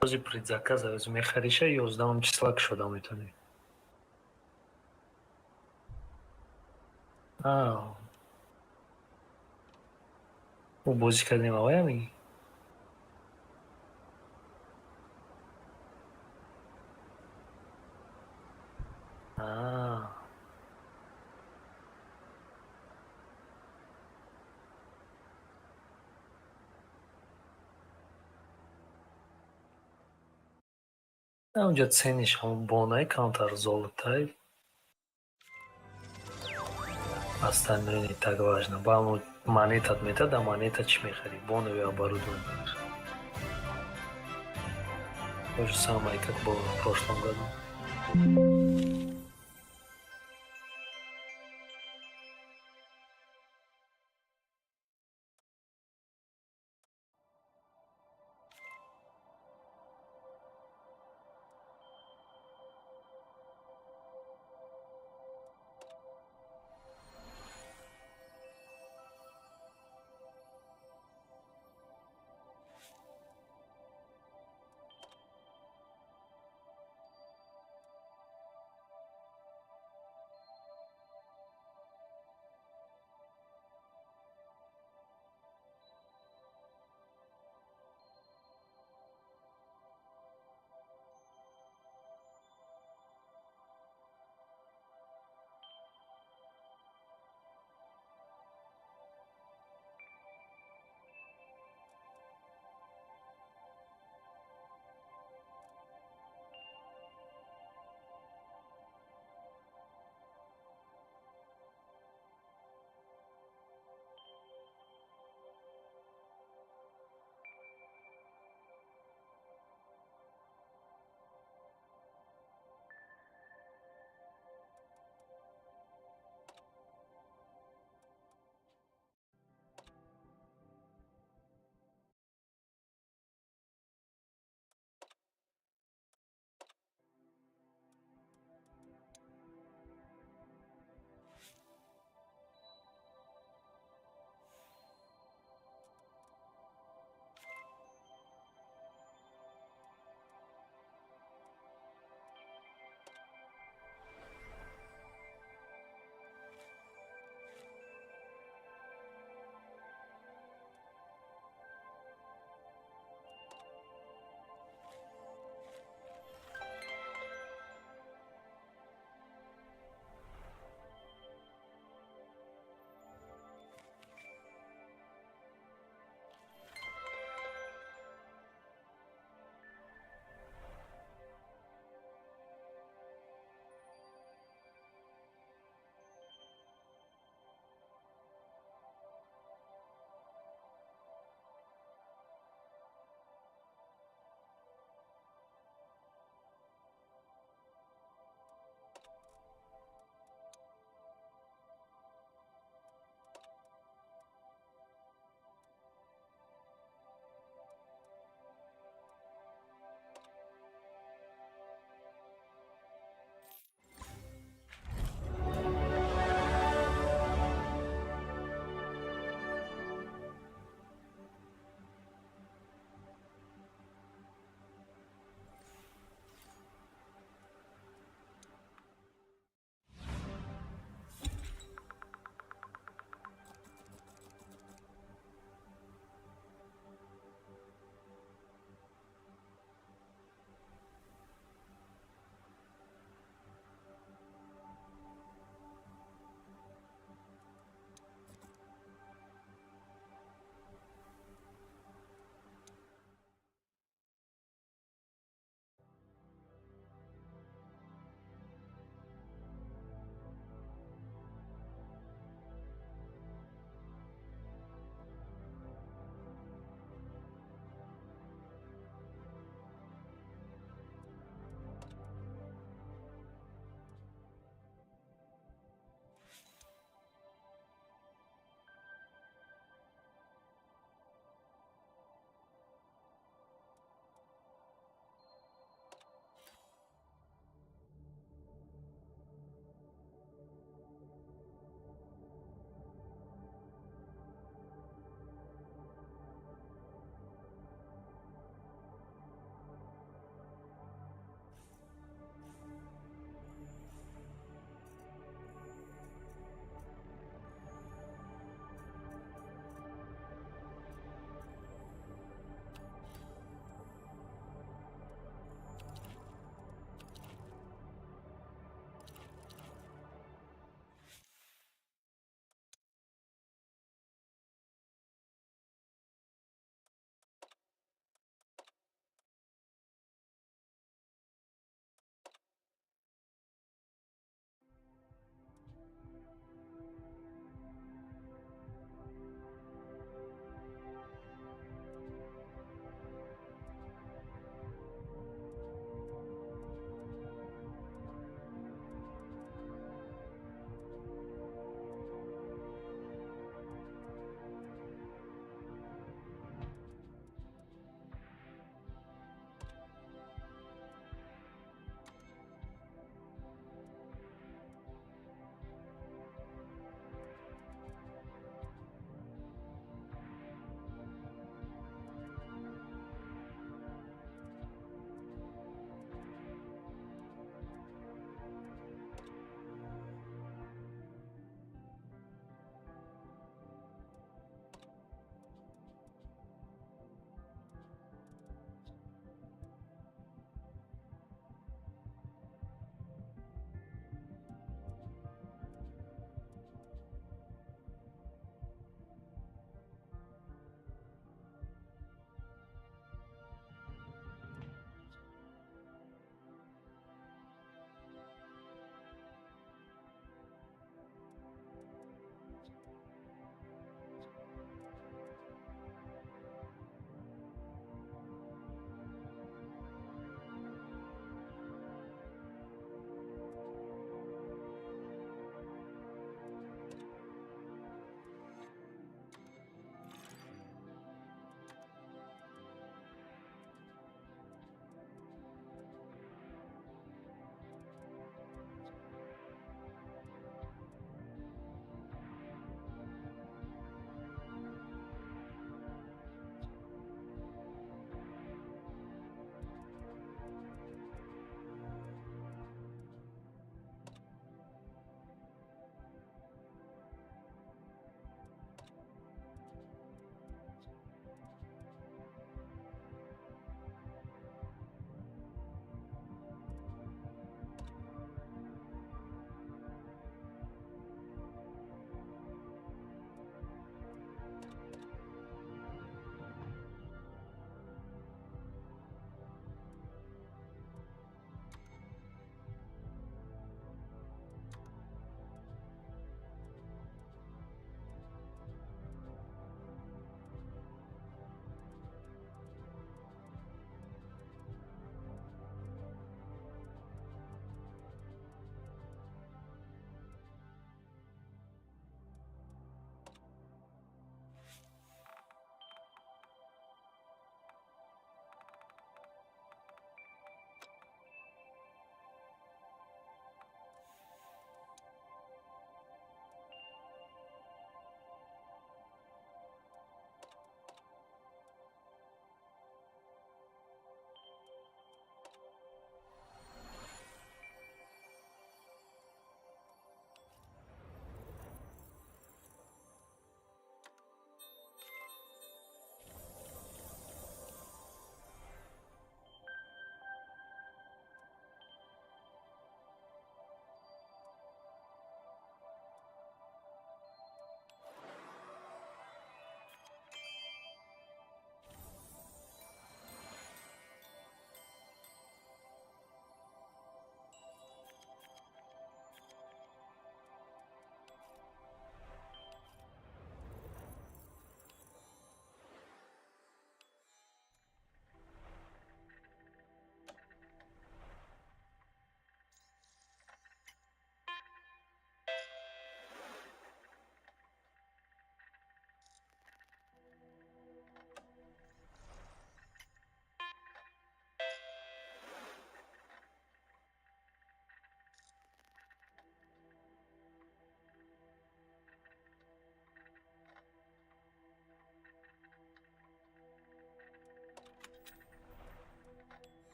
Тоже предзаказывать. Мехариша 11 числа шуда метони. У бозӣ кардем авая меги? Ҳамунҷо цениш ҳамун бонаи камтар золотаи остальное так важно. Ба ҳамун монетат метад, а монета чӣ мехарӣ? Бонове оборудование. То же самое, как было в прошлом году.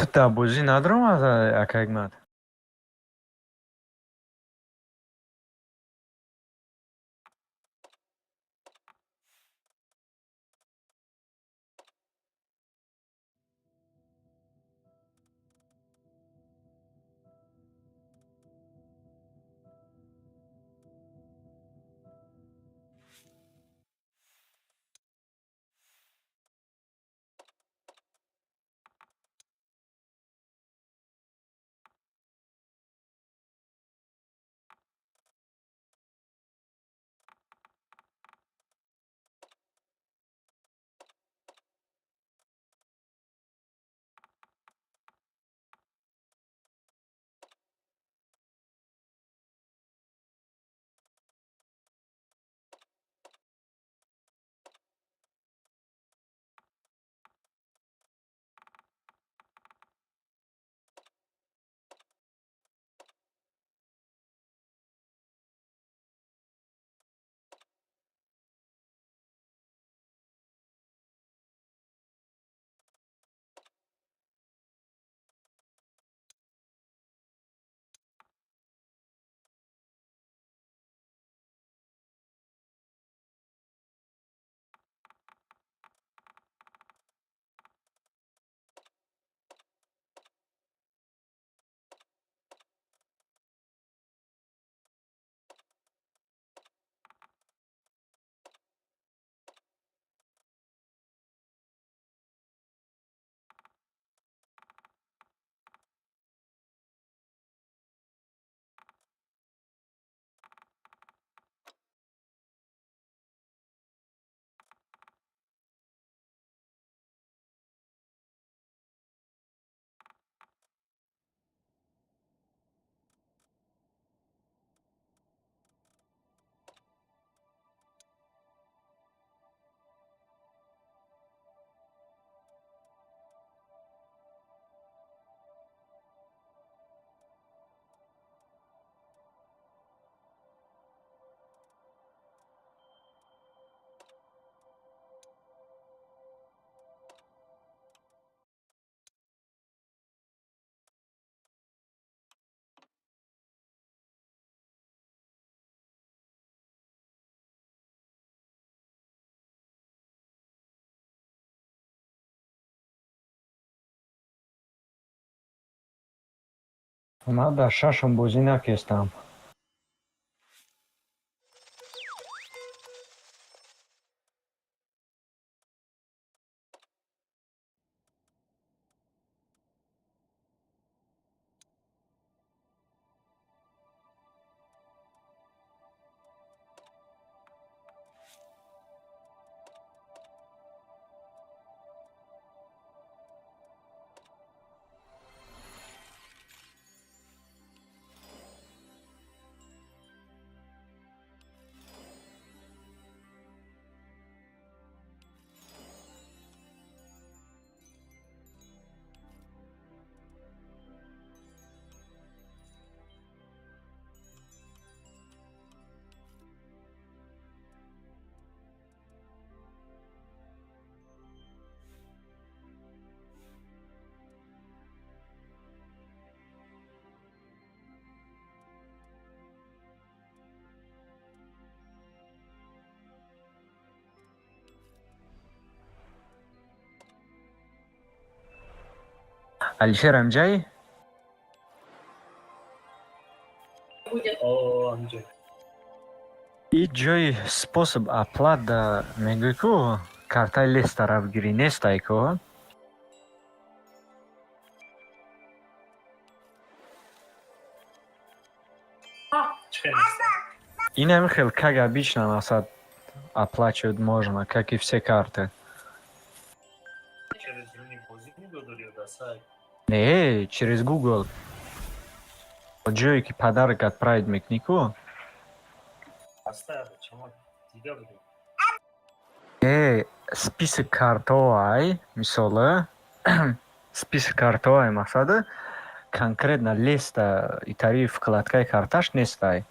Та бозӣ надорам аз Акагмат. Ман дар шашум бозӣ накестам. Алишер амҷаи? Амҷа. И ҷои способ оплата мегӯй ку картаи лест тарафгирӣ нестай ку? Инам хел как обычно насад оплачивать можно, как и все карты. Через Юни бозӣ медодори да сайт? Не, через Google. Ҷое ки подарок отправить мекунӣ ку? Аста чамо дида будем. Список картҳоай, мисоле, список картҳоай мақсади конкретно листа итари вкладкаи карташ нестай.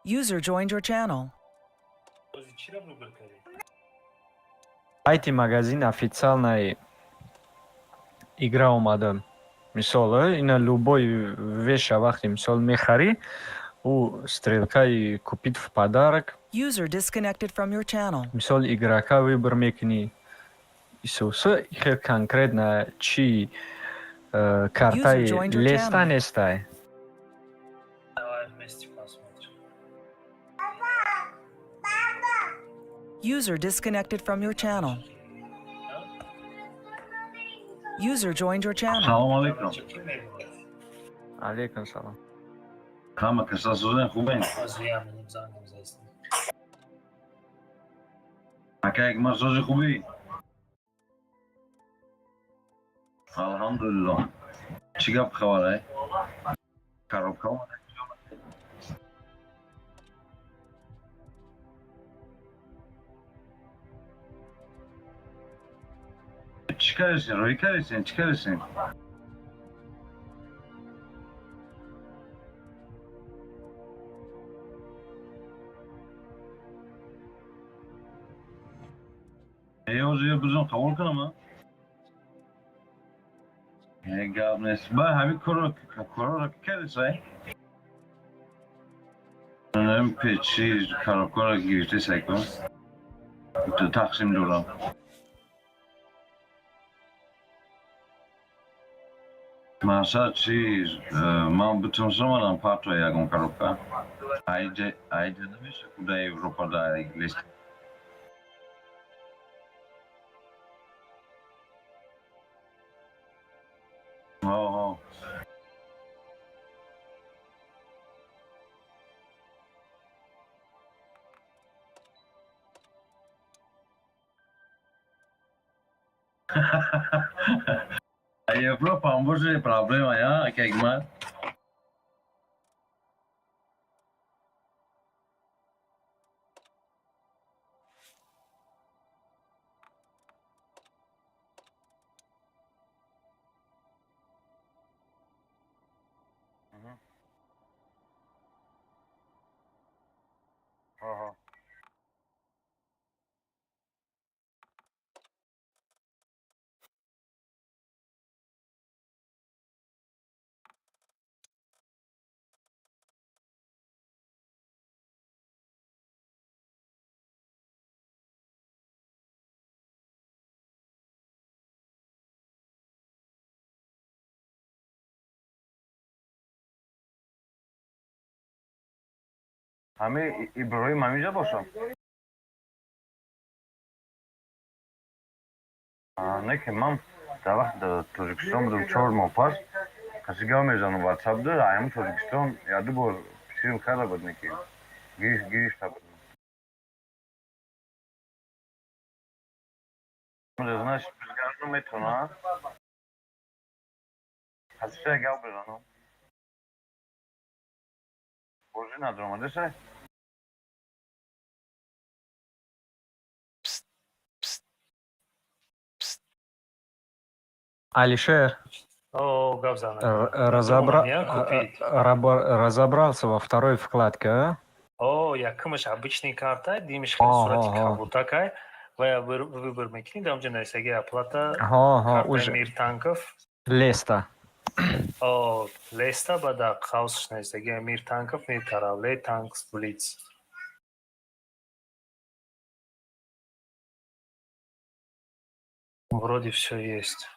User joined your channel. Бози чиро выбор кардӣ? Сайти магазин официальной игра омада. Мисол, ина любой вещь вақте мисол мехари, у стрелкаи купит в подарок. User disconnected from your channel. Мисол игрока выбор мекни. Исуса их конкретно чи картай joined your листа channel. нестай. Давай вместе посмотрим. User disconnected from your channel. User joined your channel. سلام علیکم. علیکم سلام. همه کسا سوزن خوبین؟ از روی همین زنگ می‌زنیم. اکه یک مرسوزی خوبی؟ الحمدلله. چی گپ خبره؟ خراب کامه؟ چی کارشین؟ روی کارشین؟ چی کارشین؟ یه بزن قبول کنم ها؟ یه گپ نیست. با همین کارو رو کردی نم پیچی خرابکار رو گرفته سعی کن تو تقسیم دورم مثلا چیز من بتونم سمانم پاتو یکم خرابکار ایده نمیشه کدای اروپا داری لیست آه Europa ambos de problema ya que hay más همه ابراهیم همینجا باشم نه که من در وقت در تاجیکستان بودم 4 ماه پس کسی گام میزنم واتساپ ده همون تاجیکستان یادو بار پیشیم کرده بود نکی گیریش تا بود من از نش بزرگان میتونم کسی شاید گاو بزنم بوجی ندارم دسته Алишер, О, Гавзан. Купить. разобрался во второй вкладке, а? О, якимаш обычный карта, димиш Ага, сурати ага. кабул такая. Ва выбор мекни, дамжа насаги оплата. Ага, Карта уже. Мир Танков. Леста. О, Леста бада хаус насаги Мир Танков, Мир Таравле, Танкс, Блиц. Вроде все есть.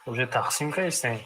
Уже тақсим кайсың?